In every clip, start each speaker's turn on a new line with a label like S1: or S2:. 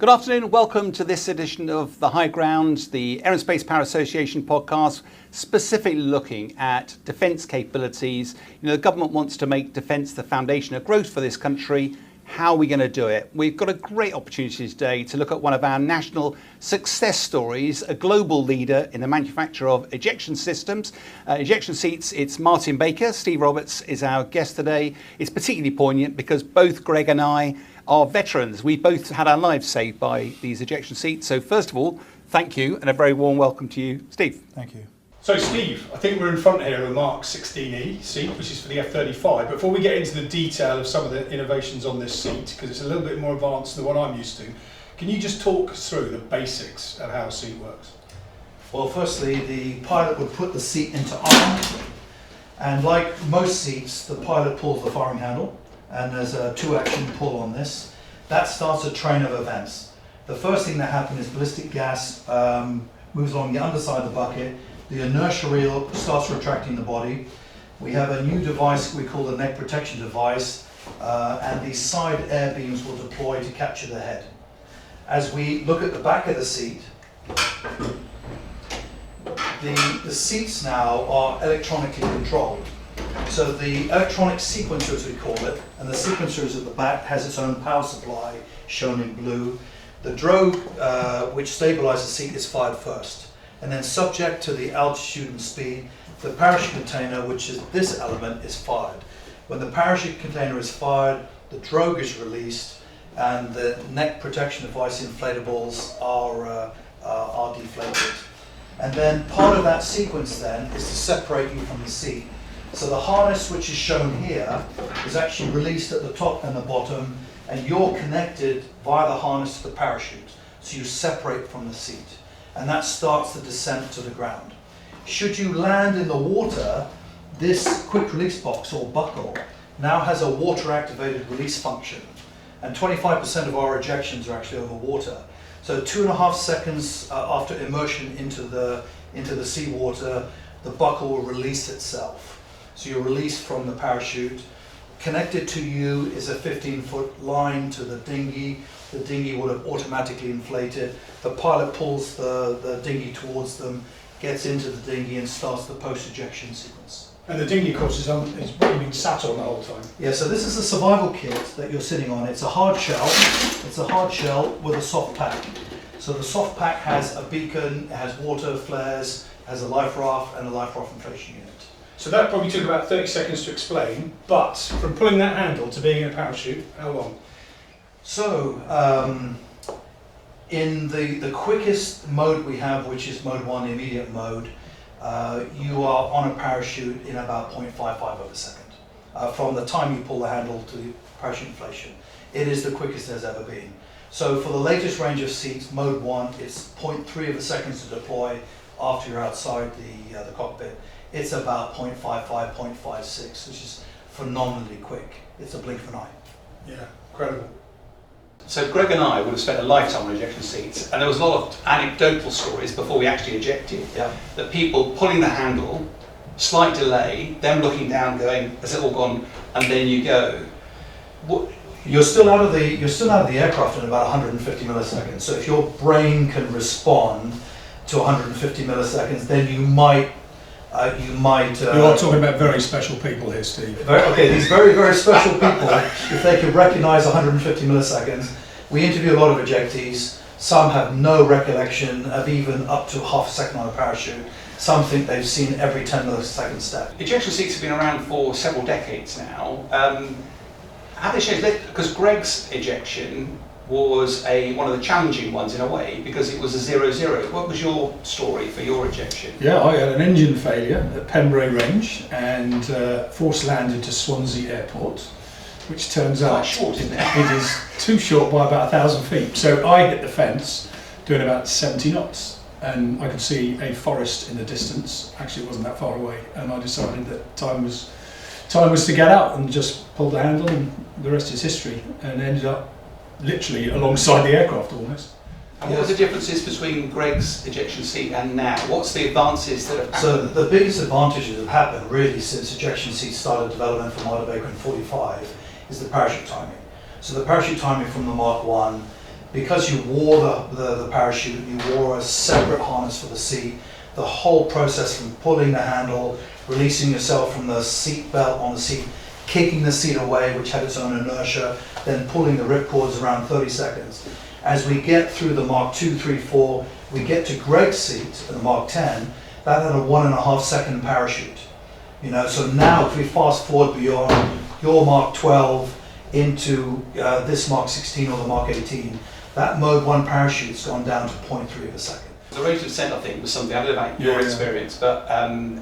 S1: Good afternoon, welcome to this edition of The High Ground, the Air and Space Power Association podcast, specifically looking at defence capabilities. You know, the government wants to make defence the foundation of growth for this country. How are we going to do it? We've got a great opportunity today to look at one of our national success stories, a global leader in the manufacture of ejection systems, ejection seats. It's Martin Baker. Steve Roberts is our guest today. It's particularly poignant because both Greg and I are veterans. We both had our lives saved by these ejection seats. So first of all, thank you and a very warm welcome to you, Steve.
S2: Thank you.
S3: So Steve, I think we're in front here of a Mark 16E seat, which is for the F-35. Before we get into the detail of some of the innovations on this seat, because it's a little bit more advanced than what I'm used to, can you just talk us through the basics of how a seat works?
S2: Well, firstly, the pilot would put the seat into arm, and like most seats, the pilot pulls the firing handle, and there's a two-action pull on this. That starts a train of events. The first thing that happens is ballistic gas moves along the underside of the bucket. The inertia reel starts retracting the body. We have a new device we call the neck protection device, and these side air beams will deploy to capture the head. As we look at the back of the seat, the seats now are electronically controlled. So the electronic sequencer, as we call it, and the sequencer is at the back, has its own power supply, shown in blue. The drogue, which stabilizes the seat, is fired first. And then subject to the altitude and speed, the parachute container, which is this element, is fired. When the parachute container is fired, the drogue is released, and the neck protection device inflatables are deflated. And then part of that sequence then is to separate you from the seat. So the harness, which is shown here, is actually released at the top and the bottom, and you're connected via the harness to the parachute. So you separate from the seat, and that starts the descent to the ground. Should you land in the water, this quick release box or buckle now has a water activated release function, and 25% of our ejections are actually over water. So 2.5 seconds after immersion into the seawater, the buckle will release itself. So you're released from the parachute. Connected to you is a 15-foot line to the dinghy. The dinghy would have automatically inflated. The pilot pulls the dinghy towards them, gets into the dinghy and starts the post-ejection sequence.
S3: And the dinghy, of course, is what you've been sat on the whole time.
S2: Yeah, so this is a survival kit that you're sitting on. It's a hard shell. It's a hard shell with a soft pack. So the soft pack has a beacon, it has water flares, has a life raft and a life raft inflation unit.
S3: So that probably took about 30 seconds to explain, but from pulling that handle to being in a parachute, how long?
S2: So, in the quickest mode we have, which is mode 1, the immediate mode, you are on a parachute in about 0.55 of a second. From the time you pull the handle to the parachute inflation. It is the quickest there's ever been. So for the latest range of seats, mode 1, it's 0.3 of a second to deploy after you're outside the cockpit. It's about 0.55, 0.56, which is phenomenally quick. It's a blink of an eye.
S3: Yeah, incredible.
S1: So Greg and I would have spent a lifetime on ejection seats, and there was a lot of anecdotal stories before we actually ejected, that people pulling the handle, slight delay, them looking down going, has it all gone, and then you go.
S2: You're still out of the aircraft in about 150 milliseconds. So if your brain can respond to 150 milliseconds, then you might. You
S3: are talking about very special people here, Steve.
S2: These very, very special people, if they can recognize 150 milliseconds. We interview a lot of ejectees. Some have no recollection of even up to half a second on a parachute. Some think they've seen every 10 millisecond step.
S1: Ejection seats have been around for several decades now. Have they changed? Because Greg's ejection was one of the challenging ones in a way, because it was a 0-0. What was your story for your ejection?
S3: Yeah, I had an engine failure at Pembrey Range and force landed to Swansea Airport, which turns out
S1: quite short, isn't it?
S3: It is too short by about 1,000 feet. So I hit the fence doing about 70 knots, and I could see a forest in the distance. Actually, it wasn't that far away, and I decided that time was to get out and just pull the handle, and the rest is history. And ended up literally alongside the aircraft almost.
S1: And what are the differences between Greg's ejection seat and now? What's the advances that have happened?
S2: So the biggest advantages that have happened really since ejection seats started development from Baker in 45 is the parachute timing. So the parachute timing from the Mark 1 because you wore the parachute, you wore a separate harness for the seat, the whole process from pulling the handle, releasing yourself from the seat belt on the seat, kicking the seat away, which had its own inertia, then pulling the ripcords around 30 seconds. As we get through the Mark 2, 3, 4, we get to Greg's seat, the Mark 10, that had a 1.5 second parachute. You know, so now if we fast forward beyond your Mark 12 into this Mark 16 or the Mark 18, that mode 1 parachute's gone down to 0.3 of a second.
S1: The rate of descent, I think, was something, I don't know about your experience, but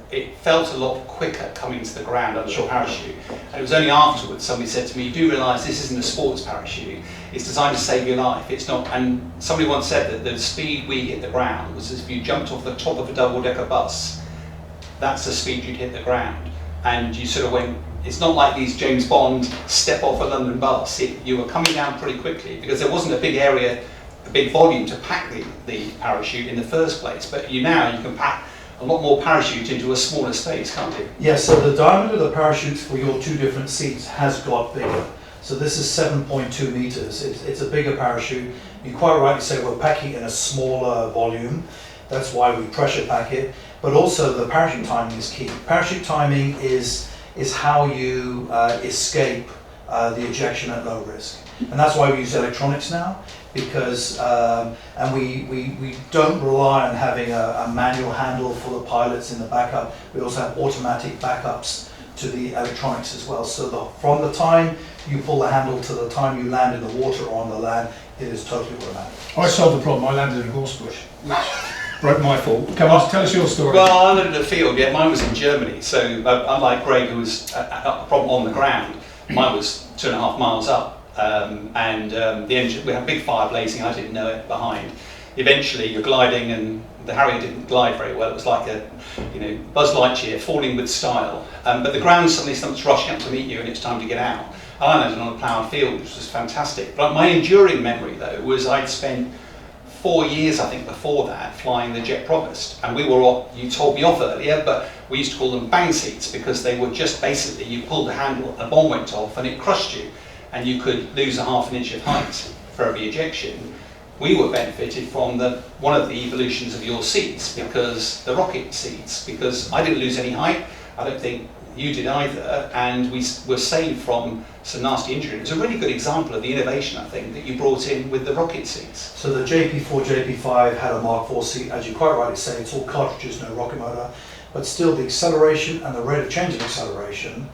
S1: it felt a lot quicker coming to the ground under the parachute. And it was only afterwards somebody said to me, you do realise this isn't a sports parachute, it's designed to save your life. It's not. And somebody once said that the speed we hit the ground was as if you jumped off the top of a double-decker bus, that's the speed you'd hit the ground. And you sort of went, it's not like these James Bond step off a London bus. You were coming down pretty quickly because there wasn't a big area, a big volume to pack the parachute in the first place, but you can pack a lot more parachute into a smaller space, can't you?
S2: Yes, so the diameter of the parachutes for your 2 different seats has got bigger. So this is 7.2 meters. It's a bigger parachute. You quite rightly say we're packing in a smaller volume. That's why we pressure pack it. But also the parachute timing is key. Parachute timing is how you escape the ejection at low risk. And that's why we use electronics now, because and we don't rely on having a manual handle for the pilots in the backup. We also have automatic backups to the electronics as well. So from the time you pull the handle to the time you land in the water or on the land, it is totally automatic.
S3: I solved the problem. I landed in a horse bush, which broke my fall. Come on, tell us your story.
S1: Well, I landed in a field. Yeah, mine was in Germany. So unlike Greg, who was a problem on the ground, mine was 2.5 miles up. The engine, we had a big fire blazing, I didn't know it, behind. Eventually you're gliding, and the Harrier didn't glide very well. It was like a, Buzz Lightyear falling with style. But the ground suddenly starts rushing up to meet you, and it's time to get out. I landed on a ploughed field, which was fantastic. But my enduring memory, though, was I'd spent 4 years, I think, before that, flying the Jet Provost. And we were, you told me off earlier, but we used to call them bang seats because they were just basically, you pulled the handle, a bomb went off, and it crushed you. And you could lose a half an inch of height for every ejection. We were benefited from one of the evolutions of your seats, because the rocket seats, because I didn't lose any height, I don't think you did either, and we were saved from some nasty injury. It was a really good example of the innovation, I think, that you brought in with the rocket seats.
S2: So the JP4, JP5 had a Mark IV seat, as you quite rightly say, it's all cartridges, no rocket motor, but still the acceleration and the rate of change of acceleration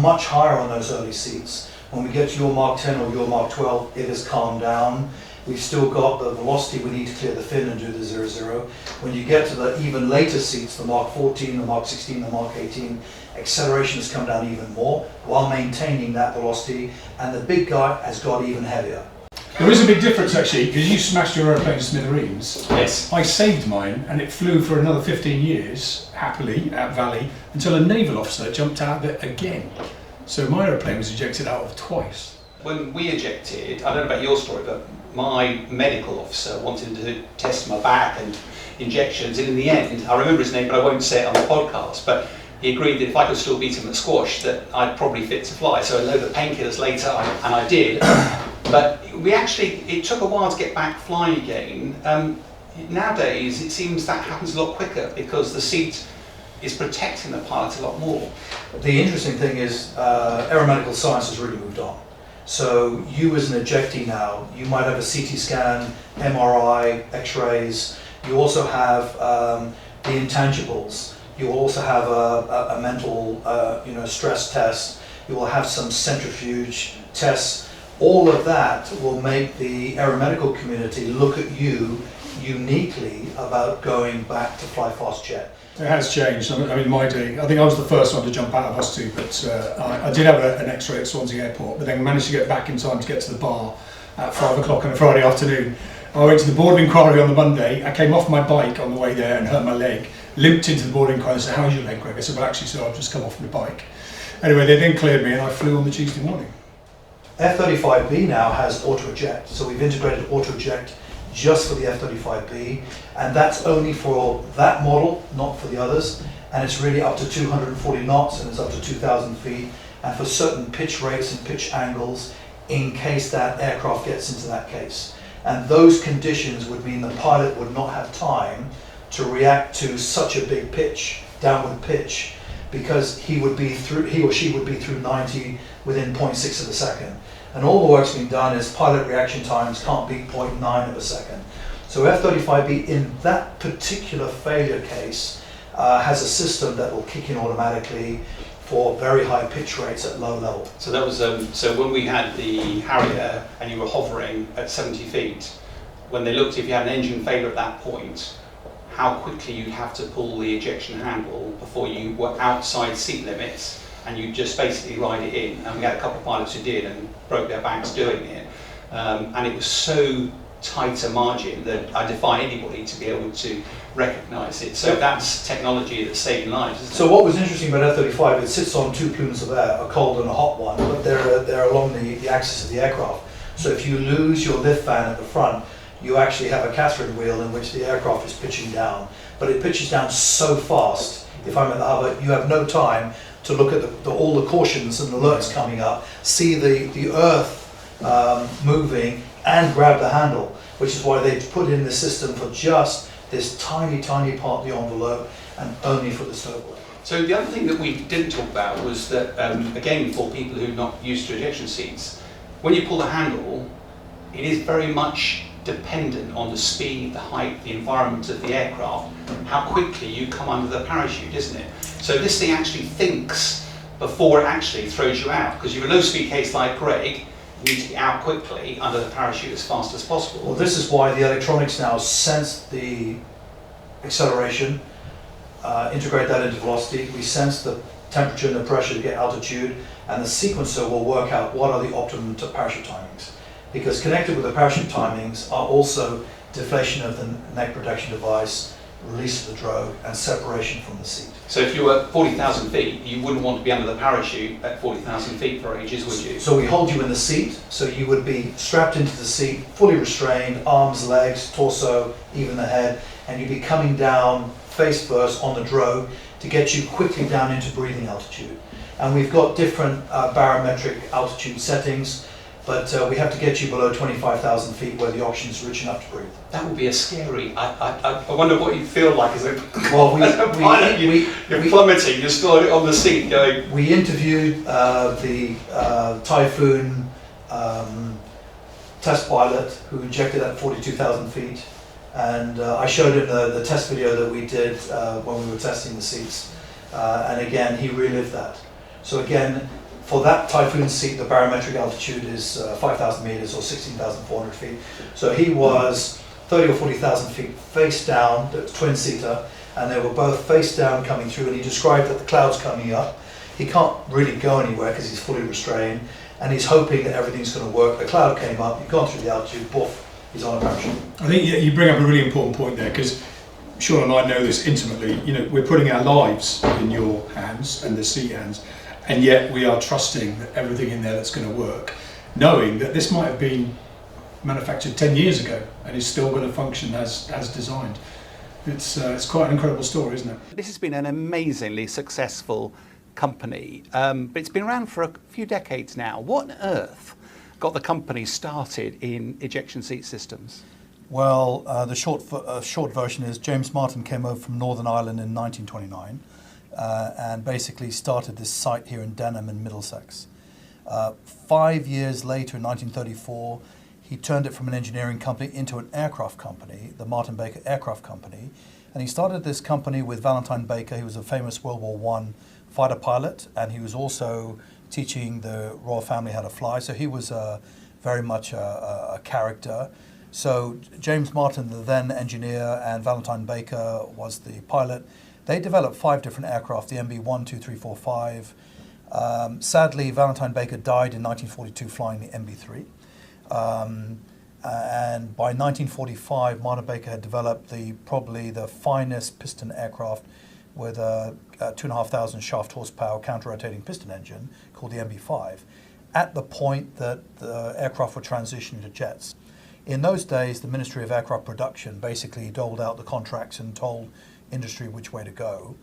S2: much higher on those early seats. When we get to your Mark 10 or your Mark 12, it has calmed down. We've still got the velocity we need to clear the fin and do the 0-0. When you get to the even later seats, the Mark 14, the Mark 16, the Mark 18, acceleration has come down even more while maintaining that velocity, and the big guy has got even heavier.
S3: There is a big difference actually, because you smashed your aeroplane to smithereens.
S1: Yes.
S3: I saved mine, and it flew for another 15 years, happily, at Valley, until a naval officer jumped out of it again. So my aeroplane was ejected out of twice.
S1: When we ejected, I don't know about your story, but my medical officer wanted to test my back and injections, and in the end, I remember his name, but I won't say it on the podcast, but he agreed that if I could still beat him at squash, that I'd probably fit to fly. So a load of painkillers later, and I did. But it took a while to get back flying again. Nowadays, it seems that happens a lot quicker because the seat is protecting the pilot a lot more.
S2: The interesting thing is aeromedical science has really moved on. So you as an ejectee now, you might have a CT scan, MRI, X-rays. You also have the intangibles. You will also have a mental stress test. You will have some centrifuge tests. All of that will make the aeromedical community look at you uniquely about going back to fly fast jet.
S3: It has changed. I mean, my day, I think I was the first one to jump out of us too, but I did have an X-ray at Swansea Airport, but then managed to get back in time to get to the bar at 5 o'clock on a Friday afternoon. I went to the board of inquiry on the Monday. I came off my bike on the way there and hurt my leg, limped into the board of inquiry and said, "How's your leg, Greg?" I said, "Well, actually, sir, I've just come off my bike." Anyway, they then cleared me and I flew on the Tuesday morning.
S2: F-35B now has auto-eject, so we've integrated auto-eject just for the F-35B, and that's only for that model, not for the others, and it's really up to 240 knots and it's up to 2,000 feet, and for certain pitch rates and pitch angles, in case that aircraft gets into that case. And those conditions would mean the pilot would not have time to react to such a big pitch, downward pitch, because he or she would be through 90 within 0.6 of a second. And all the work's been done is pilot reaction times can't beat 0.9 of a second. So F-35B in that particular failure case has a system that will kick in automatically for very high pitch rates at low level.
S1: So that was so when we had the Harrier and you were hovering at 70 feet, when they looked if you had an engine failure at that point, how quickly you'd have to pull the ejection handle before you were outside seat limits, and you just basically ride it in. And we had a couple of pilots who did and broke their backs doing it, and it was so tight a margin that I defy anybody to be able to recognise it. So that's technology that's saving lives, isn't it?
S2: So what was interesting about F-35, it sits on two plumes of air, a cold and a hot one, but they're along the axis of the aircraft. So if you lose your lift fan at the front, you actually have a Catherine wheel in which the aircraft is pitching down. But it pitches down so fast, if I'm at the hover, you have no time to look at all the cautions and alerts coming up, see the earth moving, and grab the handle, which is why they put in the system for just this tiny, tiny part of the envelope and only for the turbo.
S1: So the other thing that we didn't talk about was that, again, for people who are not used to ejection seats, when you pull the handle, it is very much dependent on the speed, the height, the environment of the aircraft, how quickly you come under the parachute, isn't it? So this thing actually thinks before it actually throws you out, because you're a low-speed case like Greg, you need to get out quickly under the parachute as fast as possible.
S2: Well, this is why the electronics now sense the acceleration, integrate that into velocity. We sense the temperature and the pressure to get altitude, and the sequencer will work out what are the optimum parachute timings. Because connected with the parachute timings are also deflation of the neck protection device, release of the drogue, and separation from the seat.
S1: So if you were at 40,000 feet, you wouldn't want to be under the parachute at 40,000 feet for ages, would you?
S2: So we hold you in the seat, so you would be strapped into the seat, fully restrained, arms, legs, torso, even the head, and you'd be coming down face first on the drogue to get you quickly down into breathing altitude. And we've got different barometric altitude settings, but we have to get you below 25,000 feet where the oxygen is rich enough to breathe.
S1: That would be a scary. I wonder what you'd feel like as a,
S2: Well,
S1: as a pilot. You're plummeting. You're still on the seat going.
S2: We interviewed the Typhoon test pilot who injected at 42,000 feet, and I showed him the test video that we did when we were testing the seats, and again he relived that. So again, for that Typhoon seat, the barometric altitude is 5,000 meters or 16,400 feet. So he was 30 or 40,000 feet face down, the twin-seater, and they were both face down coming through, and he described that the cloud's coming up. He can't really go anywhere because he's fully restrained, and he's hoping that everything's going to work. The cloud came up, you've gone through the altitude, poof, he's on a parachute.
S3: I think you bring up a really important point there, because Sean and I know this intimately. You know, we're putting our lives in your hands and the seat hands, and yet we are trusting that everything in there that's going to work, knowing that this might have been manufactured 10 years ago and is still going to function as designed. It's quite an incredible story, isn't it?
S1: This has been an amazingly successful company, but it's been around for a few decades now. What on earth got the company started in ejection seat systems?
S2: Well, the short version is James Martin came over from Northern Ireland in 1929 and basically started this site here in Denham in Middlesex. 5 years later, in 1934, he turned it from an engineering company into an aircraft company, the Martin Baker Aircraft Company, and he started this company with Valentine Baker. He was a famous World War I fighter pilot, and he was also teaching the royal family how to fly, so he was very much a character. So James Martin, the then engineer, and Valentine Baker was the pilot. They developed 5 different aircraft, the MB 1, 2, 3, 4, 5. Sadly, Valentine Baker died in 1942 flying the MB 3. And by 1945, Martin Baker had developed probably the finest piston aircraft with a 2,500 shaft horsepower counter-rotating piston engine called the MB5, at the point that the aircraft were transitioning to jets. In those days, the Ministry of Aircraft Production basically doled out the contracts and told industry which way to go.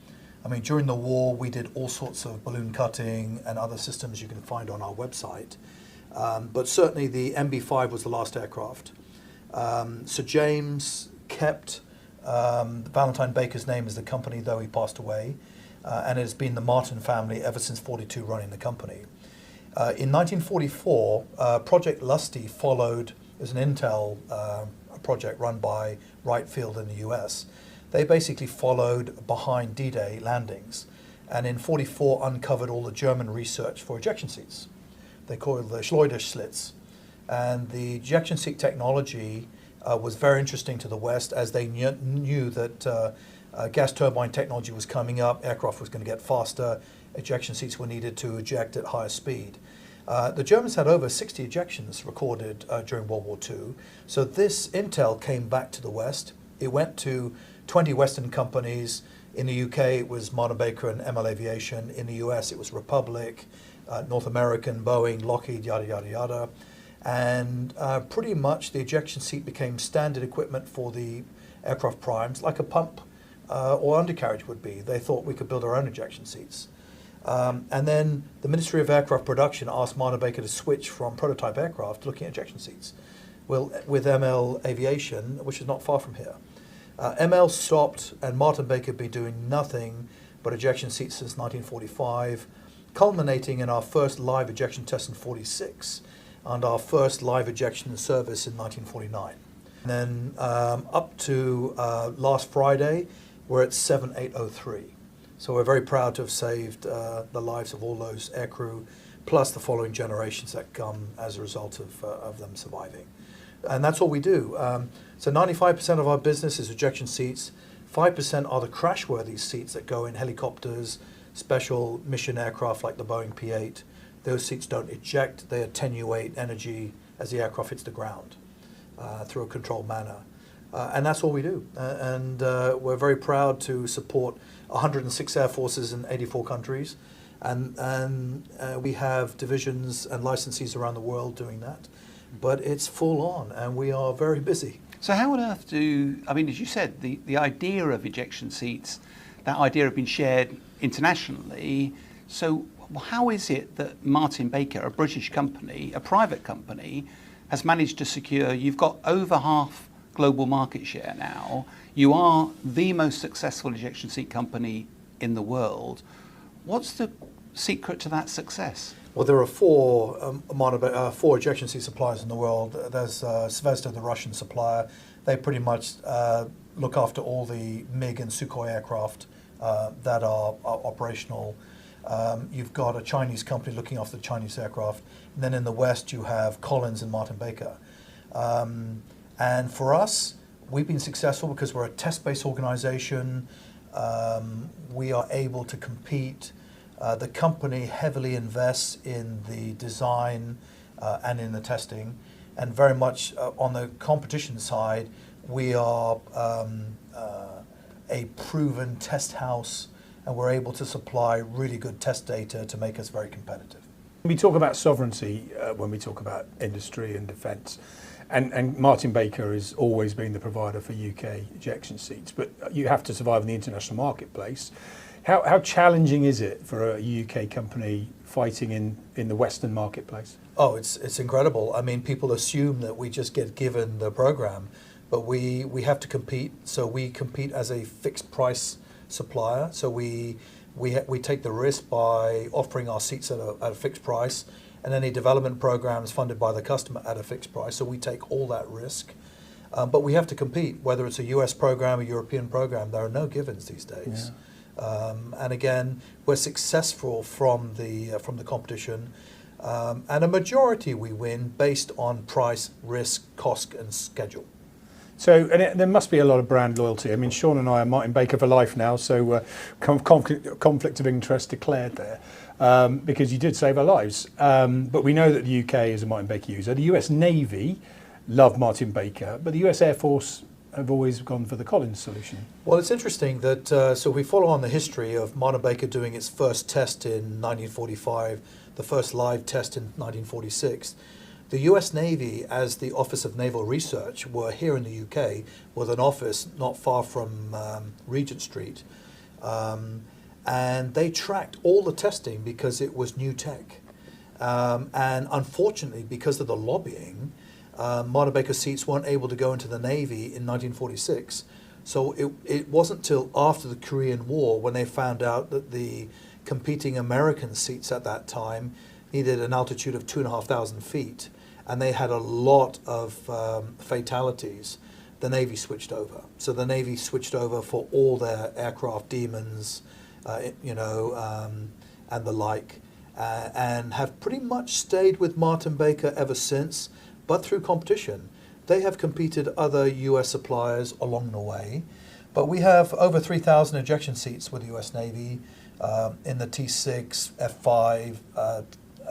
S2: I mean, during the war, we did all sorts of balloon cutting and other systems you can find on our website. But certainly the MB-5 was the last aircraft. Sir James kept Valentine Baker's name as the company, though he passed away, and it has been the Martin family ever since 42 running the company. In 1944, Project Lusty followed as an Intel project run by Wright Field in the US. They basically followed behind D-Day landings, and in 44 uncovered all the German research for ejection seats. They called it the Schleuderschlitz. And the ejection seat technology was very interesting to the West, as they knew that gas turbine technology was coming up, aircraft was going to get faster, ejection seats were needed to eject at higher speed. The Germans had over 60 ejections recorded during World War II. So this intel came back to the West. It went to 20 Western companies. In the UK, it was Martin Baker and ML Aviation. In the US, it was Republic, North American, Boeing, Lockheed, yada, yada, yada. And pretty much the ejection seat became standard equipment for the aircraft primes, like a pump or undercarriage would be. They thought we could build our own ejection seats. And then the Ministry of Aircraft Production asked Martin Baker to switch from prototype aircraft to looking at ejection seats with ML Aviation, which is not far from here. ML stopped, and Martin Baker had been doing nothing but ejection seats since 1945, culminating in our first live ejection test in 46 and our first live ejection in service in 1949. And then up to last Friday, we're at 7803. So we're very proud to have saved the lives of all those aircrew, plus the following generations that come as a result of them surviving. And that's all we do. So 95% of our business is ejection seats. 5% are the crash-worthy seats that go in helicopters, special mission aircraft like the Boeing P-8. Those seats don't eject, they attenuate energy as the aircraft hits the ground through a controlled manner. And that's all we do. And we're very proud to support 106 air forces in 84 countries. And we have divisions and licensees around the world doing that. But it's full on, and we are very busy.
S1: So how on earth as you said, the idea of ejection seats, that idea has been shared internationally. So how is it that Martin Baker, a British company, a private company, has managed to secure, you've got over half global market share now, you are the most successful ejection seat company in the world. What's the secret to that success?
S2: Well, there are four ejection seat suppliers in the world. There's Zvezda, the Russian supplier. They pretty much look after all the MiG and Sukhoi aircraft that are operational. You've got a Chinese company looking after the Chinese aircraft. And then in the West, you have Collins and Martin Baker. And for us, we've been successful because we're a test-based organization. We are able to compete. The company heavily invests in the design and in the testing, and very much on the competition side, we are a proven test house, and we're able to supply really good test data to make us very competitive.
S3: We talk about sovereignty when we talk about industry and defence, and Martin Baker has always been the provider for UK ejection seats, but you have to survive in the international marketplace. How challenging is it for a UK company fighting in the Western marketplace?
S2: Oh, it's incredible. I mean, people assume that we just get given the program, but we have to compete. So we compete as a fixed price supplier. So we take the risk by offering our seats at a fixed price, and any development programs funded by the customer at a fixed price. So we take all that risk. But we have to compete, whether it's a US program, a European program. There are no givens these days. Yeah. And again, we're successful from the competition, and a majority we win based on price, risk, cost, and schedule.
S3: So, there must be a lot of brand loyalty. I mean, Sean and I are Martin Baker for life now, so conflict of interest declared there, because you did save our lives. But we know that the UK is a Martin Baker user. The US Navy love Martin Baker, but the US Air Force have always gone for the Collins solution.
S2: Well, it's interesting that, so we follow on the history of Martin Baker doing its first test in 1945, the first live test in 1946. The US Navy, as the Office of Naval Research, were here in the UK with an office not far from Regent Street. And they tracked all the testing because it was new tech. And unfortunately, because of the lobbying, Martin Baker seats weren't able to go into the Navy in 1946. So it wasn't till after the Korean War when they found out that the competing American seats at that time needed an altitude of 2,500 feet, and they had a lot of fatalities. The Navy switched over. So the Navy switched over for all their aircraft demons, and the like, and have pretty much stayed with Martin Baker ever since, but through competition. They have competed other US suppliers along the way, but we have over 3,000 ejection seats with the US Navy in the T6, F5,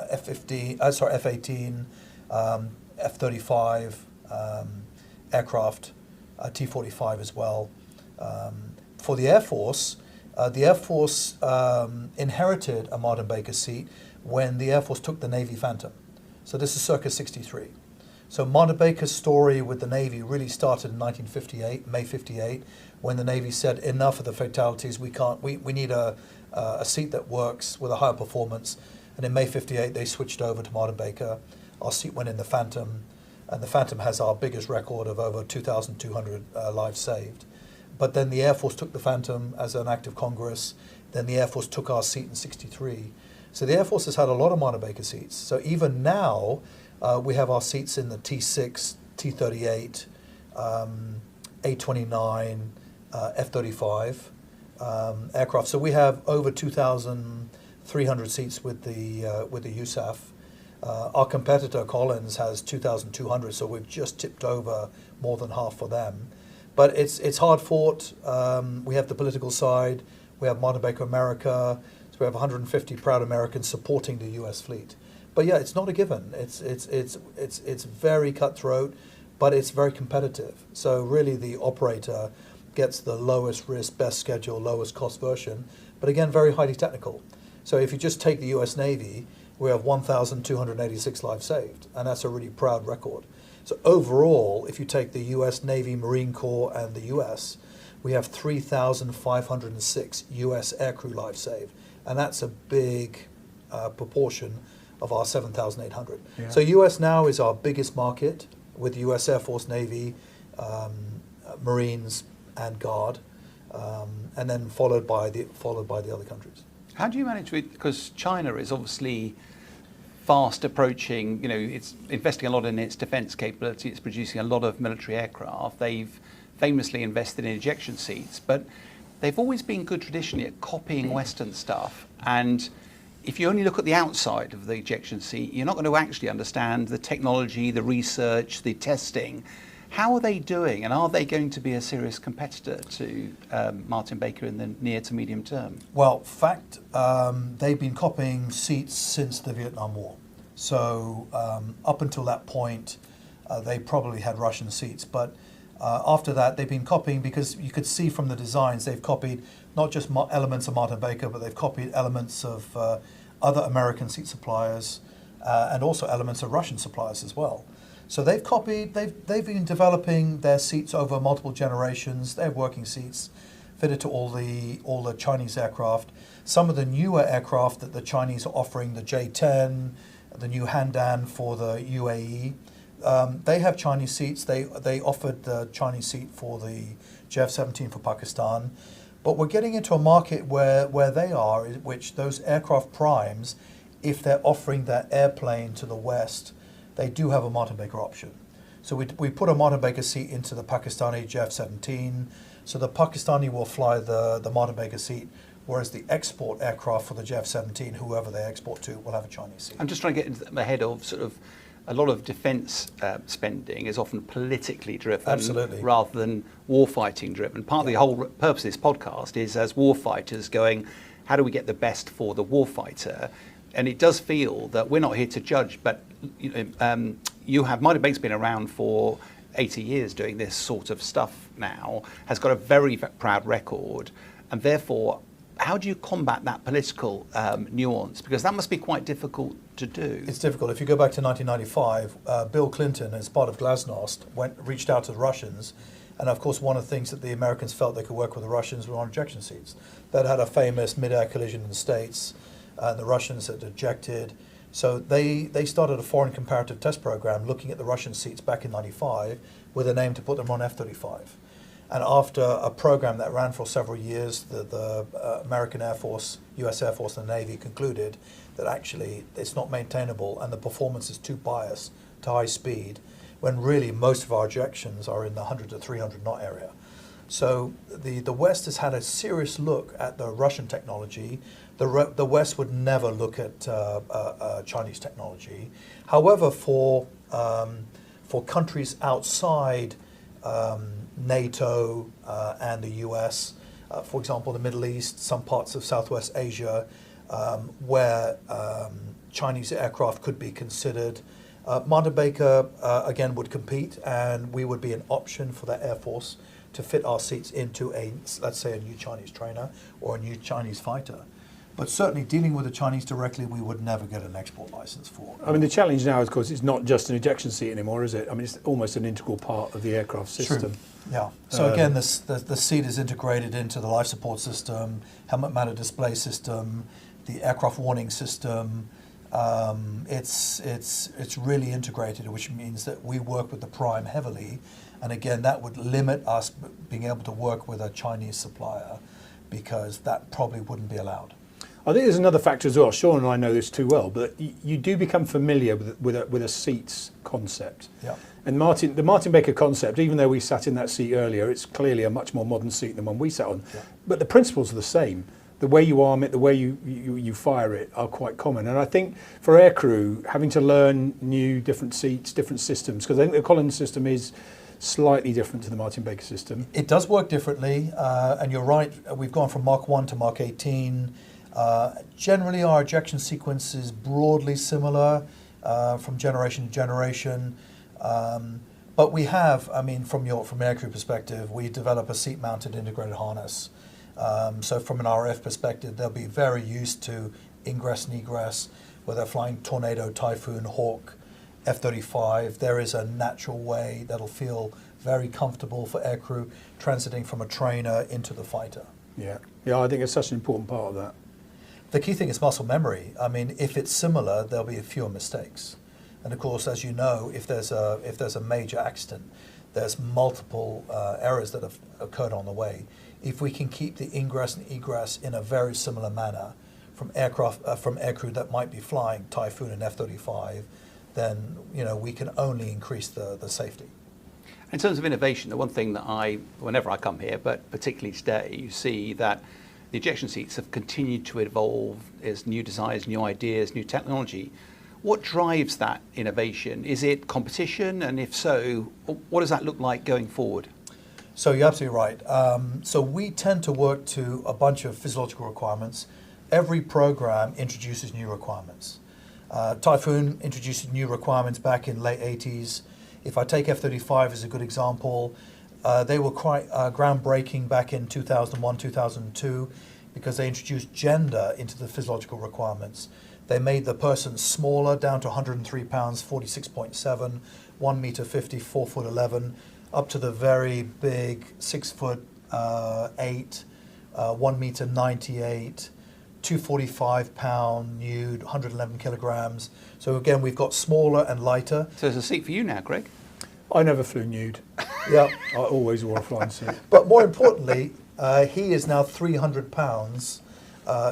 S2: F-18, F-35 aircraft, T-45 as well. For the Air Force inherited a Martin Baker seat when the Air Force took the Navy Phantom. So this is circa 63. So Martin Baker's story with the Navy really started in 1958, May 58, when the Navy said enough of the fatalities, we need a seat that works with a higher performance. And in May 58, they switched over to Martin Baker. Our seat went in the Phantom, and the Phantom has our biggest record of over 2,200 lives saved. But then the Air Force took the Phantom as an act of Congress. Then the Air Force took our seat in 63. So the Air Force has had a lot of Martin Baker seats. So even now, we have our seats in the T6, T38, A29, F-35 aircraft. So we have over 2,300 seats with the USAF. Our competitor Collins has 2,200, so we've just tipped over more than half for them. But it's hard fought. We have the political side. We have Martin Baker America. So we have 150 proud Americans supporting the U.S. fleet. But yeah, it's not a given. It's very cutthroat, but it's very competitive. So really, the operator gets the lowest risk, best schedule, lowest cost version. But again, very highly technical. So if you just take the U.S. Navy, we have 1,286 lives saved, and that's a really proud record. So overall, if you take the U.S. Navy, Marine Corps, and the U.S., we have 3,506 U.S. aircrew lives saved, and that's a big proportion of our 7,800. Yeah. So U.S. now is our biggest market with U.S. Air Force, Navy, Marines, and Guard, and then followed by the other countries.
S1: How do you manage with, because China is obviously fast approaching, it's investing a lot in its defence capability, it's producing a lot of military aircraft. They've famously invested in ejection seats, but they've always been good traditionally at copying Western stuff. And if you only look at the outside of the ejection seat, you're not going to actually understand the technology, the research, the testing. How are they doing, and are they going to be a serious competitor to Martin Baker in the near to medium term?
S2: Well, they've been copying seats since the Vietnam War. So up until that point, they probably had Russian seats. But after that, they've been copying, because you could see from the designs, they've copied not just elements of Martin Baker, but they've copied elements of other American seat suppliers and also elements of Russian suppliers as well. So they've been developing their seats over multiple generations. They're working seats fitted to all the Chinese aircraft. Some of the newer aircraft that the Chinese are offering, the J-10, the new Handan for the UAE, they have Chinese seats. They offered the Chinese seat for the JF-17 for Pakistan. But we're getting into a market where they are, which those aircraft primes, if they're offering that airplane to the West, they do have a Martin Baker option. So we put a Martin Baker seat into the Pakistani JF-17. So the Pakistani will fly the Martin Baker seat, whereas the export aircraft for the JF-17, whoever they export to, will have a Chinese seat.
S1: I'm just trying to get ahead of sort of a lot of defence spending is often politically driven.
S2: Absolutely.
S1: Rather than warfighting driven. Part of the whole purpose of this podcast is, as warfighters, going, how do we get the best for the warfighter? And it does feel that we're not here to judge, but Martin Baker's been around for 80 years doing this sort of stuff now, has got a very proud record, and therefore, how do you combat that political nuance? Because that must be quite difficult to do.
S2: It's difficult. If you go back to 1995, Bill Clinton, as part of Glasnost, reached out to the Russians, and of course one of the things that the Americans felt they could work with the Russians were on ejection seats. That had a famous mid-air collision in the States. The Russians had ejected. So they started a foreign comparative test program looking at the Russian seats back in '95 with an aim to put them on F-35. And after a program that ran for several years, the American Air Force, US Air Force and the Navy concluded that actually it's not maintainable and the performance is too biased to high speed, when really most of our ejections are in the 100 to 300 knot area. So the West has had a serious look at the Russian technology. The West would never look at Chinese technology. However, for countries outside NATO and the US, for example, the Middle East, some parts of Southwest Asia, where Chinese aircraft could be considered, Martin Baker again would compete, and we would be an option for that Air Force to fit our seats into let's say a new Chinese trainer or a new Chinese fighter. But certainly dealing with the Chinese directly, we would never get an export license for.
S3: I mean, the challenge now, of course, it's not just an ejection seat anymore, is it? I mean, it's almost an integral part of the aircraft system.
S2: True. Yeah. So again, the seat is integrated into the life support system, helmet mounted display system, the aircraft warning system. It's really integrated, which means that we work with the prime heavily. And again, that would limit us being able to work with a Chinese supplier, because that probably wouldn't be allowed.
S3: I think there's another factor as well. Sean and I know this too well, but you do become familiar with a seats concept.
S2: Yeah.
S3: And the Martin Baker concept, even though we sat in that seat earlier, it's clearly a much more modern seat than one we sat on.
S2: Yeah.
S3: But the principles are the same. The way you arm it, the way you fire it are quite common. And I think for aircrew, having to learn different seats, different systems, because I think the Collins system is slightly different to the Martin Baker system.
S2: It does work differently, and you're right, we've gone from Mark 1 to Mark 18. Generally, our ejection sequence is broadly similar from generation to generation. But we have, I mean, from aircrew perspective, we develop a seat-mounted integrated harness. So from an RF perspective, they'll be very used to ingress and egress, whether they're flying Tornado, Typhoon, Hawk, F-35. There is a natural way that'll feel very comfortable for aircrew transiting from a trainer into the fighter.
S3: Yeah, I think it's such an important part of that.
S2: The key thing is muscle memory. I mean, if it's similar, there'll be fewer mistakes. And of course, as you know, if there's a major accident, there's multiple errors that have occurred on the way. If we can keep the ingress and egress in a very similar manner from aircrew that might be flying Typhoon and F-35, then we can only increase the safety.
S1: In terms of innovation, the one thing that whenever I come here, but particularly today, you see that the ejection seats have continued to evolve as new designs, new ideas, new technology. What drives that innovation? Is it competition? And if so, what does that look like going forward?
S2: So you're absolutely right. So we tend to work to a bunch of physiological requirements. Every program introduces new requirements. Typhoon introduced new requirements back in late 80s. If I take F-35 as a good example, they were quite groundbreaking back in 2001, 2002, because they introduced gender into the physiological requirements. They made the person smaller, down to 103 pounds, 46.7, 1 meter 50, 4 foot 11, up to the very big 6 foot 8, 1 meter 98, 245 pound nude, 111 kilograms. So again, we've got smaller and lighter.
S1: So there's a seat for you now, Greg.
S3: I never flew nude.
S2: Yeah.
S3: I always wore a flying suit.
S2: But more importantly, he is now 300 pounds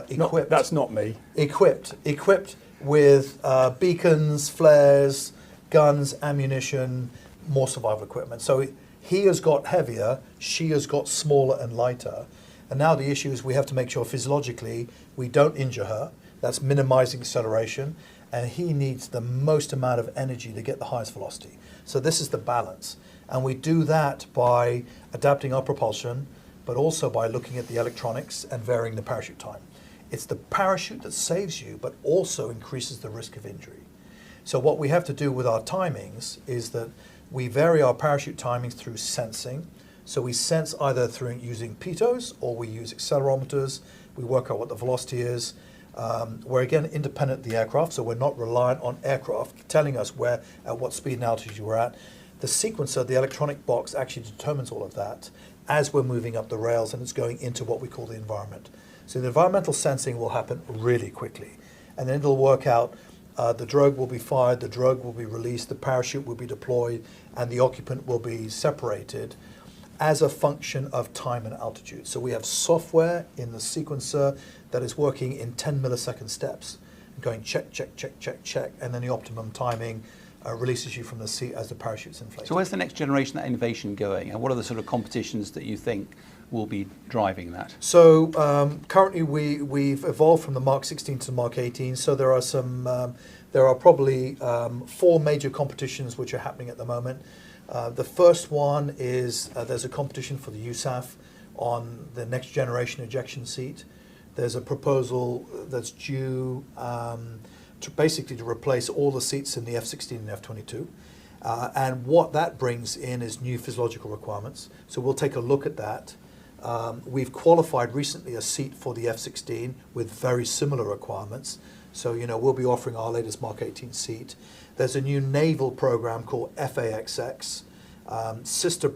S2: equipped.
S3: That's not me.
S2: Equipped with beacons, flares, guns, ammunition, more survival equipment. So he has got heavier, she has got smaller and lighter. And now the issue is we have to make sure physiologically we don't injure her. That's minimizing acceleration. And he needs the most amount of energy to get the highest velocity. So this is the balance. And we do that by adapting our propulsion, but also by looking at the electronics and varying the parachute time. It's the parachute that saves you, but also increases the risk of injury. So what we have to do with our timings is that we vary our parachute timings through sensing. So we sense either through using pitos or we use accelerometers. We work out what the velocity is. We're again independent of the aircraft, so we're not reliant on aircraft telling us at what speed and altitude we're at. The sequencer, the electronic box, actually determines all of that as we're moving up the rails, and it's going into what we call the environment. So the environmental sensing will happen really quickly, and then it'll work out The drogue will be fired, the drogue will be released, the parachute will be deployed, and the occupant will be separated as a function of time and altitude. So we have software in the sequencer that is working in 10 millisecond steps, going check, check, check, check, check, and then the optimum timing releases you from the seat as the parachute's inflated.
S1: So where's the next generation of that innovation going, and what are the sort of competitions that you think will be driving that?
S2: So currently we've evolved from the Mark 16 to the Mark 18. So there are probably 4 major competitions which are happening at the moment. The first one is there's a competition for the USAF on the next generation ejection seat. There's a proposal that's due to replace all the seats in the F-16 and F-22. And what that brings in is new physiological requirements. So we'll take a look at that. We've qualified recently a seat for the F-16 with very similar requirements. So, we'll be offering our latest Mark 18 seat. There's a new naval program called FAXX, sister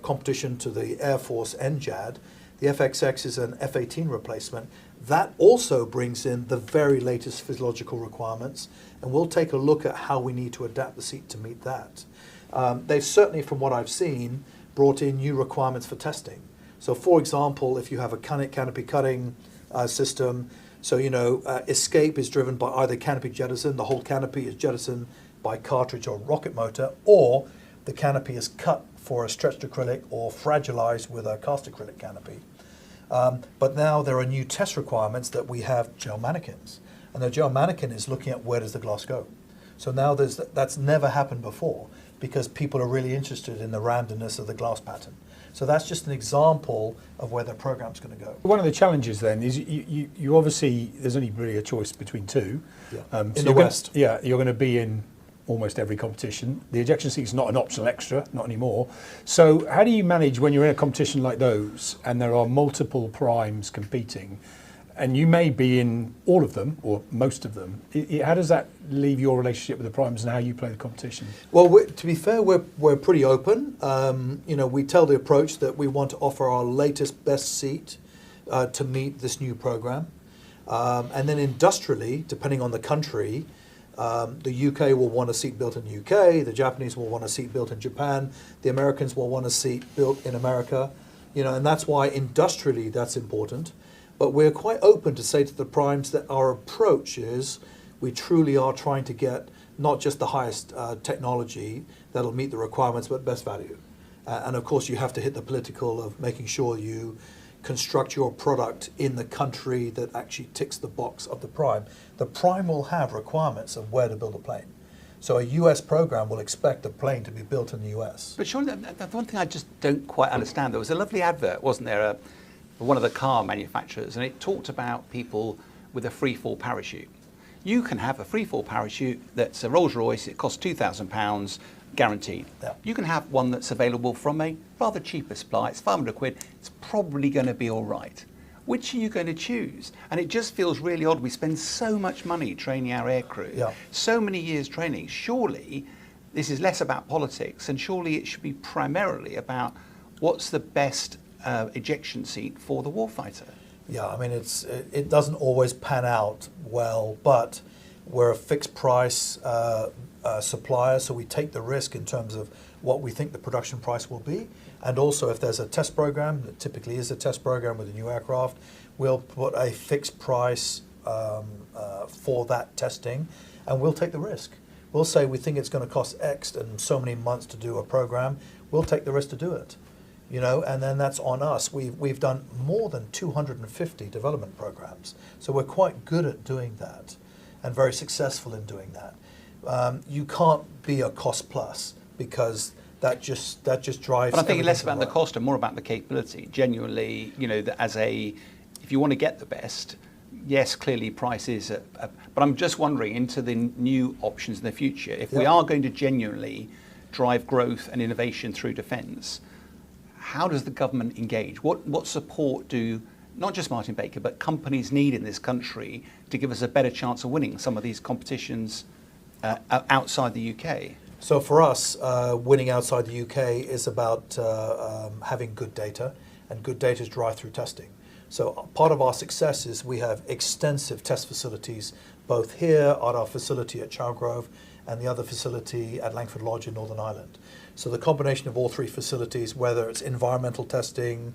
S2: competition to the Air Force NJAD. The FXX is an F-18 replacement. That also brings in the very latest physiological requirements, and we'll take a look at how we need to adapt the seat to meet that. They've certainly, from what I've seen, brought in new requirements for testing. So, for example, if you have a canopy cutting system, so escape is driven by either canopy jettison, the whole canopy is jettisoned by cartridge or rocket motor, or the canopy is cut for a stretched acrylic or fragilized with a cast acrylic canopy. But now there are new test requirements that we have gel mannequins, and the gel mannequin is looking at where does the glass go. So now that's never happened before because people are really interested in the randomness of the glass pattern. So that's just an example of where the program's going to go.
S3: One of the challenges then is you obviously, there's only really a choice between 2.
S2: Yeah. In the West.
S3: You're going to be in almost every competition. The ejection seat is not an optional extra, not anymore. So how do you manage when you're in a competition like those and there are multiple primes competing and you may be in all of them or most of them? How does that leave your relationship with the primes and how you play the competition?
S2: Well, to be fair, we're pretty open. We tell the approach that we want to offer our latest best seat to meet this new program. And then industrially, depending on the country, the UK will want a seat built in the UK, the Japanese will want a seat built in Japan, the Americans will want a seat built in America, and that's why industrially that's important. But we're quite open to say to the primes that our approach is we truly are trying to get not just the highest technology that'll meet the requirements, but best value. And of course you have to hit the political of making sure you construct your product in the country that actually ticks the box of the prime. The prime will have requirements of where to build a plane. So a US program will expect a plane to be built in the US.
S1: But surely that's one thing I just don't quite understand. There was a lovely advert, wasn't there, for one of the car manufacturers, and it talked about people with a free-fall parachute. You can have a free-fall parachute that's a Rolls-Royce, it costs £2,000, guaranteed.
S2: Yeah.
S1: You can have one that's available from a rather cheaper supply, it's 500 quid, it's probably going to be all right. Which are you going to choose? And it just feels really odd. We spend so much money training our aircrew, so many years training. Surely this is less about politics, and surely it should be primarily about what's the best ejection seat for the warfighter.
S2: Yeah, I mean, it doesn't always pan out well, but we're a fixed price supplier, so we take the risk in terms of what we think the production price will be. And also, if there's a test program, that typically is a test program with a new aircraft, we'll put a fixed price for that testing, and we'll take the risk. We'll say we think it's going to cost X and so many months to do a program. We'll take the risk to do it. And then that's on us. We've done more than 250 development programs, so we're quite good at doing that, and very successful in doing that. You can't be a cost plus because that just drives.
S1: But I'm thinking less about the cost and more about the capability. Genuinely, if you want to get the best, yes, clearly price is. But I'm just wondering into the new options in the future. If we are going to genuinely drive growth and innovation through defence, how does the government engage? What support do not just Martin Baker, but companies need in this country to give us a better chance of winning some of these competitions outside the UK?
S2: So for us, winning outside the UK is about having good data, and good data is derived through testing. So part of our success is we have extensive test facilities both here at our facility at Chowgrove and the other facility at Langford Lodge in Northern Ireland. So the combination of all three facilities, whether it's environmental testing,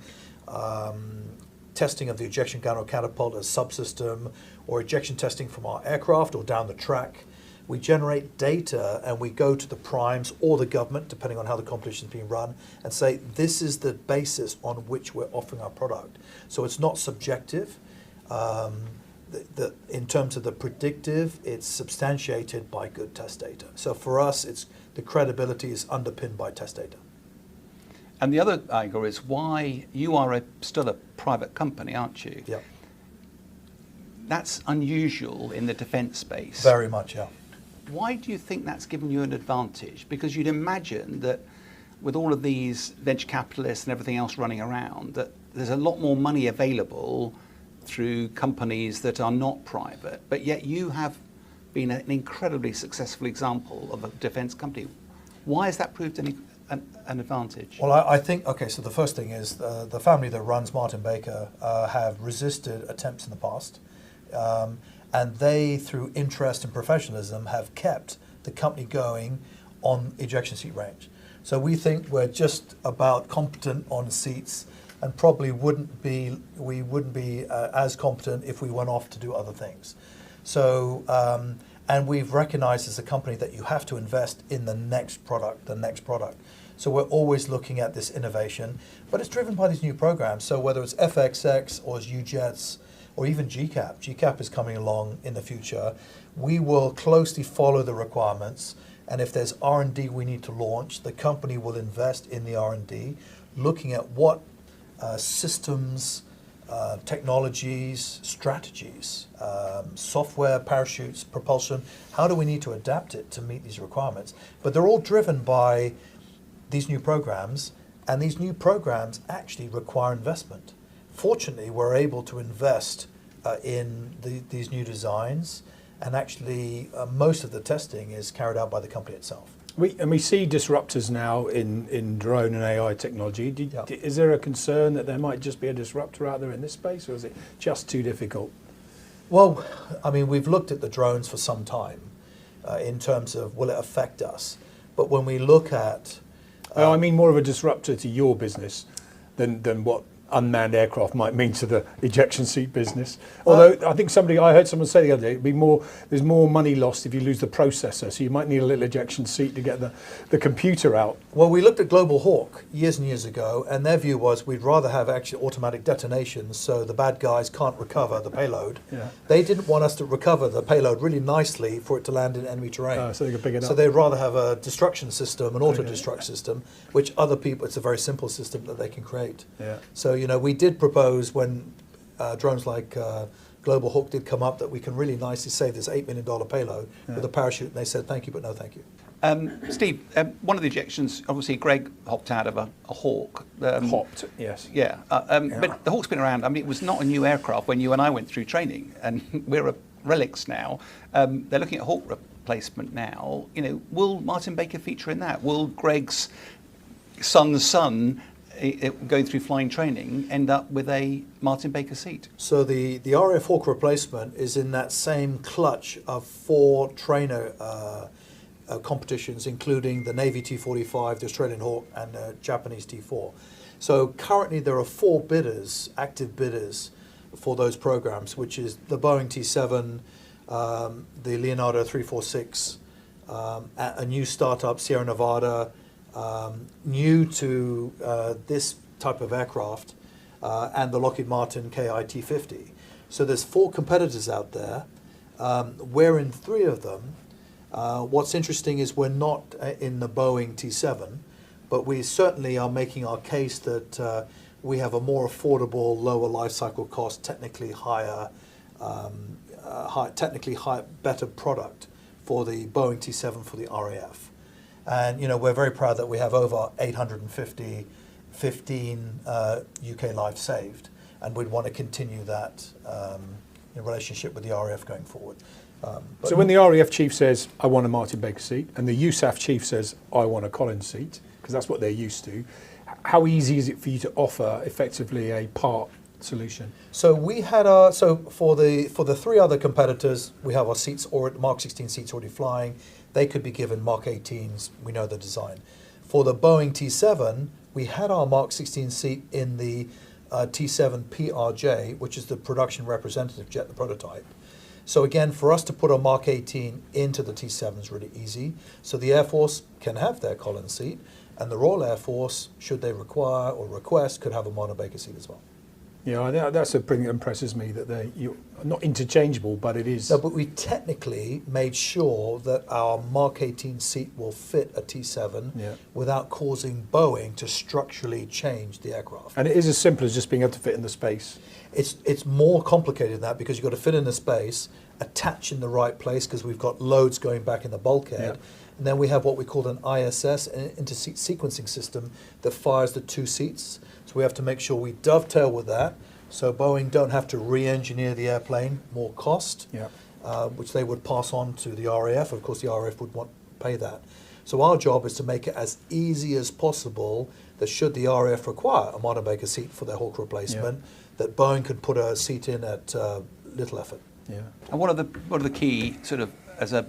S2: testing of the ejection gun or catapult as subsystem, or ejection testing from our aircraft or down the track, we generate data and we go to the primes or the government, depending on how the competition is being run, and say this is the basis on which we're offering our product. So it's not subjective. In terms of the predictive, it's substantiated by good test data. So for us, the credibility is underpinned by test data.
S1: And the other angle is why you are still a private company, aren't you?
S2: Yeah.
S1: That's unusual in the defence space.
S2: Very much, yeah.
S1: Why do you think that's given you an advantage? Because you'd imagine that with all of these venture capitalists and everything else running around, that there's a lot more money available through companies that are not private, but yet you have been an incredibly successful example of a defence company. Why has that proved an advantage?
S2: Well, I think, okay, so the first thing is the family that runs Martin Baker have resisted attempts in the past. And they, through interest and professionalism, have kept the company going on ejection seat range. So we think we're just about competent on seats, and probably we wouldn't be as competent if we went off to do other things. So, and we've recognized as a company that you have to invest in the next product. So we're always looking at this innovation, but it's driven by these new programs. So whether it's FXX or it's UJets, or even GCAP. GCAP is coming along in the future. We will closely follow the requirements, and if there's R&D we need to launch, the company will invest in the R&D, looking at what systems, technologies, strategies, software, parachutes, propulsion, how do we need to adapt it to meet these requirements? But they're all driven by these new programs, and these new programs actually require investment. Fortunately, we're able to invest in these new designs, and actually most of the testing is carried out by the company itself.
S3: We see disruptors now in drone and AI technology. Is there a concern that there might just be a disruptor out there in this space, or is it just too difficult?
S2: Well, I mean, we've looked at the drones for some time in terms of will it affect us, but when we look at...
S3: I mean more of a disruptor to your business than what unmanned aircraft might mean to the ejection seat business. Although I think I heard someone say the other day, there's more money lost if you lose the processor, so you might need a little ejection seat to get the computer out.
S2: Well, we looked at Global Hawk years and years ago, and their view was we'd rather have actually automatic detonations so the bad guys can't recover the payload. Yeah. They didn't want us to recover the payload really nicely for it to land in enemy terrain.
S3: So they could pick it up.
S2: So they'd rather have a destruction system, an auto-destruct system, which other people, it's a very simple system that they can create.
S3: Yeah.
S2: So, we did propose when drones like Global Hawk did come up that we can really nicely save this $8 million payload with a parachute, and they said thank you, but no thank you.
S1: Steve, one of the ejections, obviously Greg hopped out of a Hawk.
S3: Hopped, yes.
S1: Yeah, but the Hawk's been around. I mean, it was not a new aircraft when you and I went through training, and we're relics now. They're looking at Hawk replacement now. Will Martin Baker feature in that? Will Greg's son's son going through flying training end up with a Martin Baker seat?
S2: So the RAF Hawk replacement is in that same clutch of 4 trainer competitions, including the Navy T-45, the Australian Hawk, and the Japanese T-4. So currently there are 4 bidders, active bidders, for those programs, which is the Boeing T-7, the Leonardo 346, a new startup, Sierra Nevada, new to this type of aircraft, and the Lockheed Martin KI-T50. So there's 4 competitors out there. We're in 3 of them. What's interesting is we're not in the Boeing T7, but we certainly are making our case that we have a more affordable, lower life cycle cost, technically higher, better product for the Boeing T7 for the RAF. And we're very proud that we have over 15 UK lives saved, and we'd want to continue that relationship with the RAF going forward.
S3: So when the RAF chief says, I want a Martin Baker seat, and the USAF chief says, I want a Collins seat, because that's what they're used to, how easy is it for you to offer effectively a part solution?
S4: So we had for the three other competitors, we have our seats or Mark 16 seats already flying. They could be given Mark 18s. We know the design. For the Boeing T7, we had our Mark 16 seat in the T7 PRJ, which is the production representative jet, the prototype. So again, for us to put a Mark 18 into the T7 is really easy. So the Air Force can have their Collins seat, and the Royal Air Force, should they require or request, could have a Montabaker seat as well.
S3: Yeah, that's a thing that impresses me, that you're not interchangeable, but it is.
S4: No, but we technically made sure that our Mark 18 seat will fit a T7 without causing Boeing to structurally change the aircraft.
S3: And it is as simple as just being able to fit in the space.
S4: It's more complicated than that, because you've got to fit in the space, attach in the right place, because we've got loads going back in the bulkhead. And then we have what we call an ISS, an inter-seat sequencing system, that fires the two seats. So we have to make sure we dovetail with that, so Boeing don't have to re-engineer the airplane, more cost, which they would pass on to the RAF. Of course, the RAF would want to pay that. So our job is to make it as easy as possible that should the RAF require a Montabaker seat for their Hawk replacement, that Boeing could put a seat in at little effort.
S1: Yeah. And what are the key, sort of, as a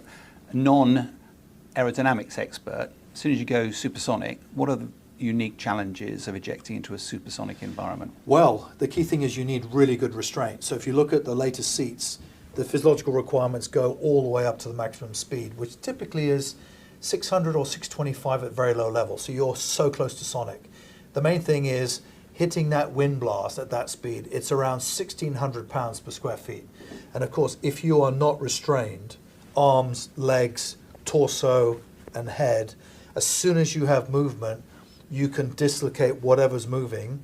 S1: non-aerodynamics expert, as soon as you go supersonic, what are the unique challenges of ejecting into a supersonic environment?
S4: Well, the key thing is you need really good restraint. So if you look at the latest seats, the physiological requirements go all the way up to the maximum speed, which typically is 600 or 625 at very low level. So you're so close to sonic. The main thing is hitting that wind blast at that speed. It's around 1,600 pounds per square feet. And of course, if you are not restrained, arms, legs, torso, and head, as soon as you have movement, you can dislocate whatever's moving,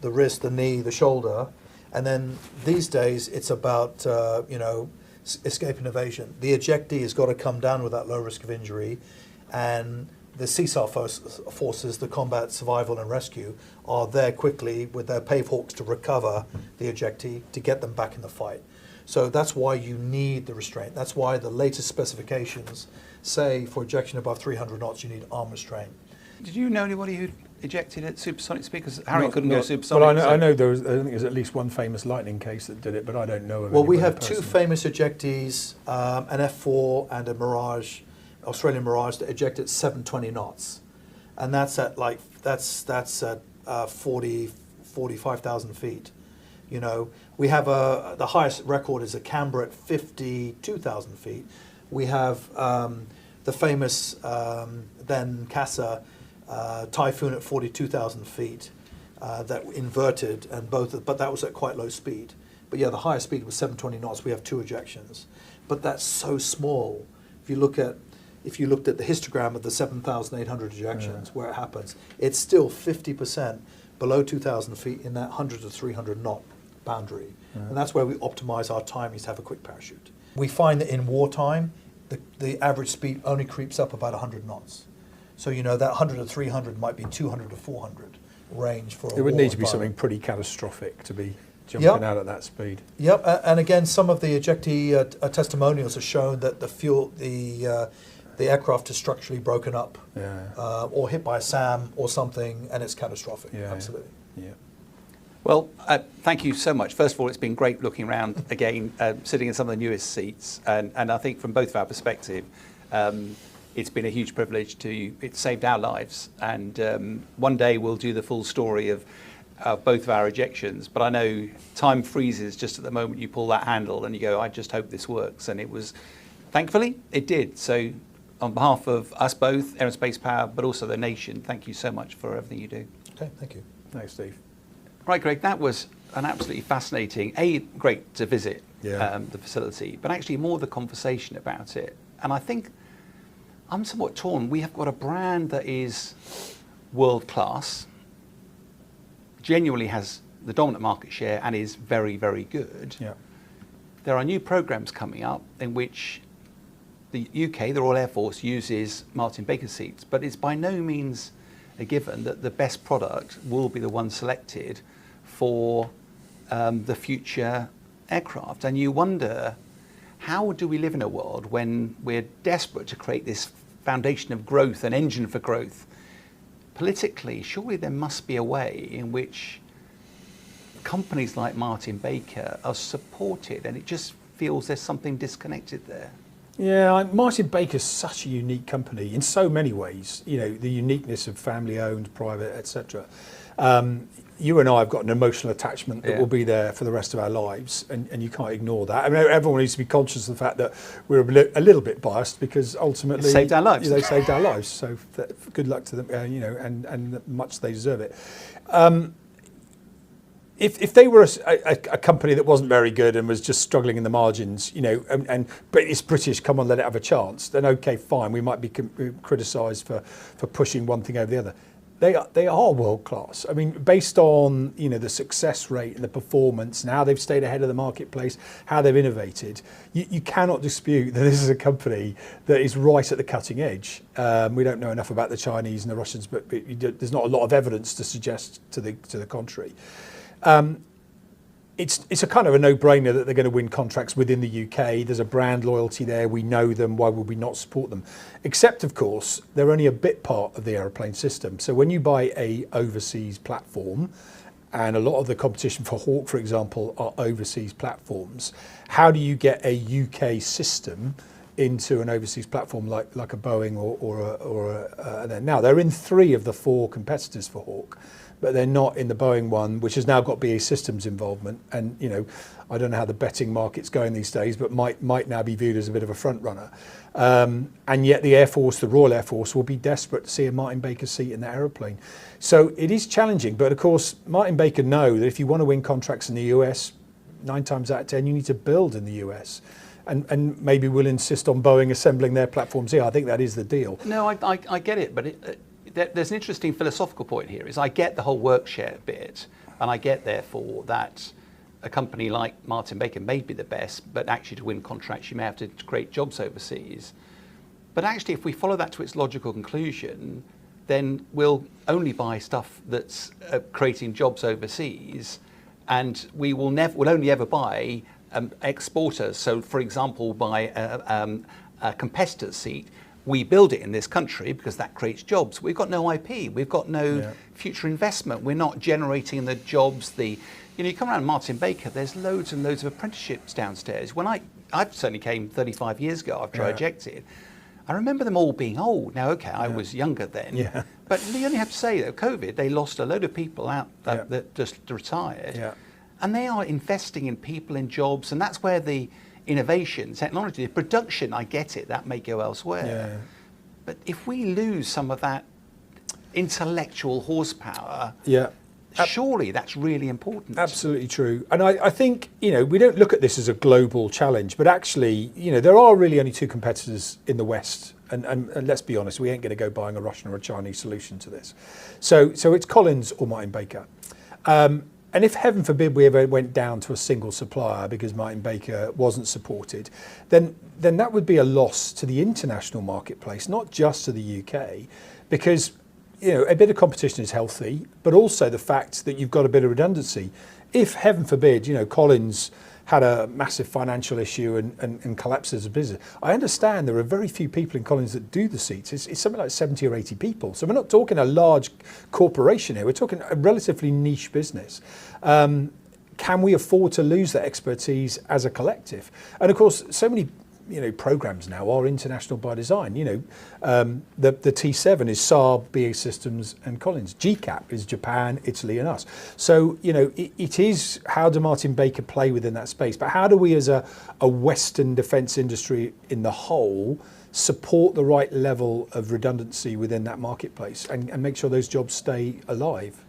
S4: the wrist, the knee, the shoulder. And then these days, it's about, escape and evasion. The ejectee has got to come down with that low risk of injury. And the CSAR forces, the combat survival and rescue, are there quickly with their pave hawks to recover the ejectee, to get them back in the fight. So that's why you need the restraint. That's why the latest specifications say for ejection above 300 knots, you need arm restraint.
S1: Did you know anybody who ejected at supersonic speed? Because Harry couldn't go supersonic.
S3: Well, I know I think there's at least one famous lightning case that did it, but I don't know of.
S4: Well, we have two famous ejectees, an F4 and a Mirage, Australian Mirage, that eject at 720 knots, and that's at that's at 45,000 feet. You know, we have the highest record is a Canberra at 52,000 feet. We have the famous then CASA Typhoon at 42,000 feet that inverted, and but that was at quite low speed. But yeah, the highest speed was 720 knots. We have two ejections, but that's so small. If you looked at the histogram of the 7,800 ejections where it happens, it's still 50% below 2,000 feet in that 100 to 300 knot boundary, and that's where we optimize our timings to have a quick parachute. We find that in wartime, the average speed only creeps up about 100 knots. So, you know, that 100 to 300 might be 200 to 400 range for a war.
S3: It would need to be something pretty catastrophic to be jumping out at that speed.
S4: Yep, and again, some of the ejectee testimonials have shown that the aircraft is structurally broken up, or hit by a SAM or something, and it's catastrophic.
S3: Yeah,
S4: absolutely.
S3: Yeah.
S1: Well, thank you so much. First of all, it's been great looking around again, sitting in some of the newest seats, and I think from both of our perspective, it's been a huge privilege it saved our lives, and one day we'll do the full story of both of our ejections, but I know time freezes just at the moment you pull that handle and you go, I just hope this works, and it was, thankfully, it did. So on behalf of us both, Aerospace Power, but also the nation, thank you so much for everything you do.
S4: Okay, thank you.
S3: Thanks, Steve.
S1: Right, Greg, that was an absolutely fascinating, great to visit the facility, but actually more the conversation about it. And I think I'm somewhat torn. We have got a brand that is world-class, genuinely has the dominant market share and is very, very good.
S3: Yeah.
S1: There are new programs coming up in which the UK, the Royal Air Force, uses Martin Baker seats, but it's by no means a given that the best product will be the one selected for the future aircraft. And you wonder, how do we live in a world when we're desperate to create this foundation of growth, an engine for growth? Politically, surely there must be a way in which companies like Martin Baker are supported, and it just feels there's something disconnected there.
S3: Yeah, Martin Baker's such a unique company in so many ways. You know, the uniqueness of family-owned, private, etc. You and I have got an emotional attachment that will be there for the rest of our lives, and you can't ignore that. I mean, everyone needs to be conscious of the fact that we're a little bit biased because ultimately
S1: it saved our lives.
S3: They saved our lives. So good luck to them, you know, and much they deserve it. If they were a company that wasn't very good and was just struggling in the margins, you know, but it's British, come on, let it have a chance, then okay, fine, we might be criticised for pushing one thing over the other. They are world class. I mean, based on, you know, the success rate and the performance and how they've stayed ahead of the marketplace, how they've innovated, you cannot dispute that this is a company that is right at the cutting edge. We don't know enough about the Chinese and the Russians, but there's not a lot of evidence to suggest to the contrary. It's a kind of a no-brainer that they're going to win contracts within the UK. There's a brand loyalty there. We know them. Why would we not support them? Except, of course, they're only a bit part of the aeroplane system. So when you buy a overseas platform, and a lot of the competition for Hawk, for example, are overseas platforms, how do you get a UK system into an overseas platform like a Boeing now they're in 3 of the 4 competitors for Hawk, but they're not in the Boeing one, which has now got BAE Systems involvement. And, you know, I don't know how the betting market's going these days, but might now be viewed as a bit of a front runner. And yet the Air Force, the Royal Air Force, will be desperate to see a Martin Baker seat in that aeroplane. So it is challenging, but of course, Martin Baker know that if you want to win contracts in the US, 9 times out of 10, you need to build in the US. And maybe we'll insist on Boeing assembling their platforms here. I think that is the deal.
S1: No, I get it, but there's an interesting philosophical point here. Is I get the whole work share bit, and I get therefore that a company like Martin Baker may be the best, but actually to win contracts you may have to create jobs overseas. But actually, if we follow that to its logical conclusion, then we'll only buy stuff that's creating jobs overseas, and we'll only ever buy exporters. So, for example, buy a competitor's seat. We build it in this country because that creates jobs. We've got no IP. We've got no future investment. We're not generating the jobs. You come around Martin Baker, there's loads and loads of apprenticeships downstairs. When I certainly came 35 years ago after I ejected, I remember them all being old. Now, okay, I was younger then, but you only have to say that COVID, they lost a load of people out that just retired. And they are investing in people, in jobs, and that's where the innovation, technology, the production, I get it, that may go elsewhere. But if we lose some of that intellectual horsepower, surely that's really important.
S3: Absolutely true. And I think, you know, we don't look at this as a global challenge, but actually, you know, there are really only 2 competitors in the West. And let's be honest, we ain't going to go buying a Russian or a Chinese solution to this. So it's Collins or Martin Baker. And if, heaven forbid, we ever went down to a single supplier because Martin Baker wasn't supported, then that would be a loss to the international marketplace, not just to the UK, because, you know, a bit of competition is healthy, but also the fact that you've got a bit of redundancy. If, heaven forbid, you know, Collins had a massive financial issue and collapses as a business. I understand there are very few people in Collins that do the seats. It's something like 70 or 80 people. So we're not talking a large corporation here. We're talking a relatively niche business. Can we afford to lose that expertise as a collective? And of course, so many, you know, programs now are international by design. You know, the T7 is Saab, BAE Systems and Collins. GCAP is Japan, Italy and us. So, you know, it is how do Martin Baker play within that space, but how do we as a Western defence industry in the whole support the right level of redundancy within that marketplace and make sure those jobs stay alive?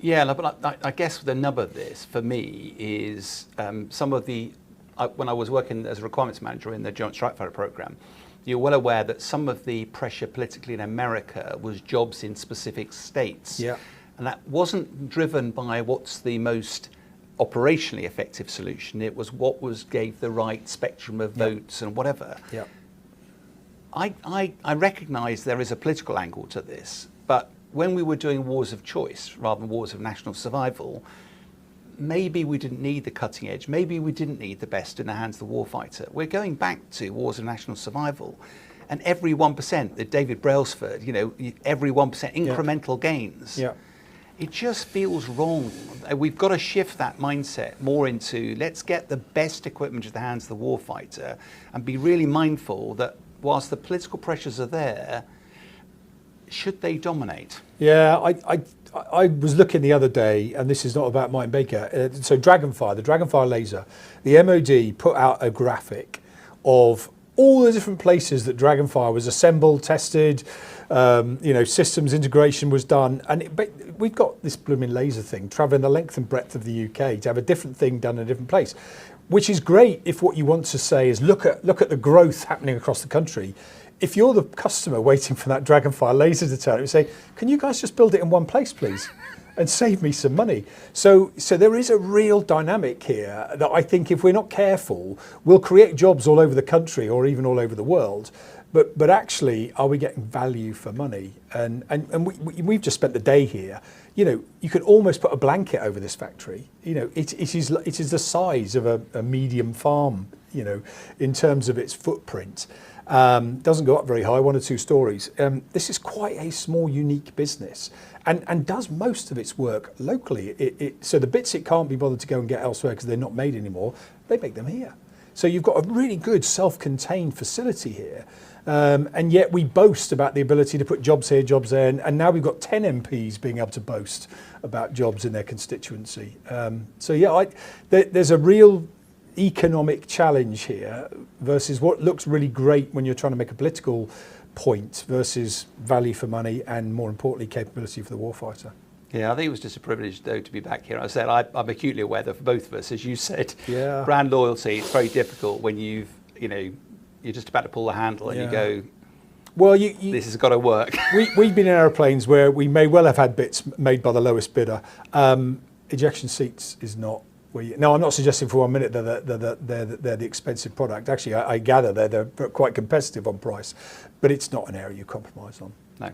S1: Yeah, but I guess the nub of this for me is some of the when I was working as a requirements manager in the Joint Strike Fighter program, you're well aware that some of the pressure politically in America was jobs in specific states. And that wasn't driven by what's the most operationally effective solution. It was what gave the right spectrum of votes and whatever. I recognise there is a political angle to this, but when we were doing wars of choice rather than wars of national survival, maybe we didn't need the cutting edge. Maybe we didn't need the best in the hands of the warfighter. We're going back to wars of national survival. And every 1%, the David Brailsford, you know, every 1% incremental gains. It just feels wrong. We've got to shift that mindset more into let's get the best equipment to the hands of the warfighter and be really mindful that whilst the political pressures are there, should they dominate?
S5: Yeah, I was looking the other day, and this is not about Martin Baker. So Dragonfire, the Dragonfire laser, the MOD put out a graphic of all the different places that Dragonfire was assembled, tested, systems integration was done. But we've got this blooming laser thing traveling the length and breadth of the UK to have a different thing done in a different place, which is great if what you want to say is look at the growth happening across the country. If you're the customer waiting for that Dragonfire laser to turn, you say, can you guys just build it in one place, please? And save me some money. So there is a real dynamic here that I think if we're not careful, will create jobs all over the country or even all over the world. But actually, are we getting value for money? And we've just spent the day here. You could almost put a blanket over this factory. It is the size of a medium farm, in terms of its footprint. Doesn't go up very high, 1 or 2 stories. This is quite a small, unique business and does most of its work locally. So the bits it can't be bothered to go and get elsewhere because they're not made anymore, they make them here. So you've got a really good self-contained facility here. And yet we boast about the ability to put jobs here, jobs there. And now we've got 10 MPs being able to boast about jobs in their constituency. There's a real economic challenge here versus what looks really great when you're trying to make a political point versus value for money and, more importantly, capability for the warfighter.
S1: Yeah, I think it was just a privilege, though, to be back here. I said I'm acutely aware that for both of us, as you said, brand loyalty, it's very difficult when you're just about to pull the handle and you go, well, this has got to work.
S5: We've been in aeroplanes where we may well have had bits made by the lowest bidder. Ejection seats is not. No, I'm not suggesting for 1 minute that they're the expensive product. Actually, I gather they're quite competitive on price, but it's not an area you compromise on.
S1: No.